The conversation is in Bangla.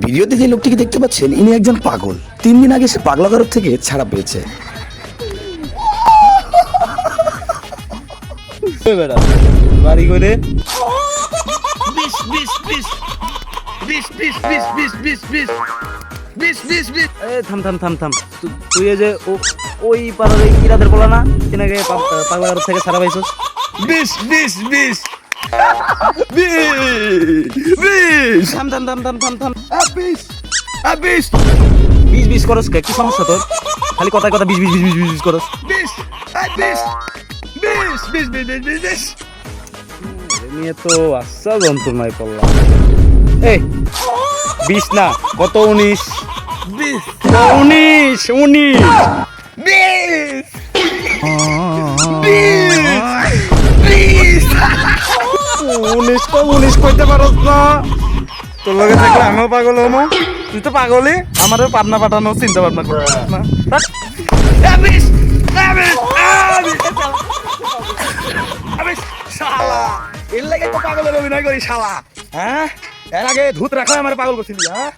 ভিডিওতে যে লোকটিকে দেখতে পাচ্ছেন ইনি একজন পাগল। 3 দিন আগে সে পাগলাগারদ থেকে ছাড়া পেয়েছে। বাড়ি করে থাম থাম থাম থাম তুই এই যে ওই পাড়ার ইরাদের বলা না তিনাকে পাগলাগারদ থেকে ছাড়া পাইছস। থাম থাম থাম থাম থাম থাম বিশ করস কে? কি সমস্যা তোর? খালি কথা কথা বিশ করস। নিয়ে তো আচ্ছা যন্ত্রণায় পড়লাম। এই 20 না, কত? 19 19 কইতে পারস না? তোর লগে থাকলে আমিও পাগল হবো। তুই তো পাগলই, আমারও পাবনা পাঠানো চিন্তা ভাবনা করছিস না। শালা এর লাগে তো পাগলের অভিনয় করি শালা। হ্যাঁ, এর আগে ধূত রাখা আমার পাগল করছিলি। হ্যাঁ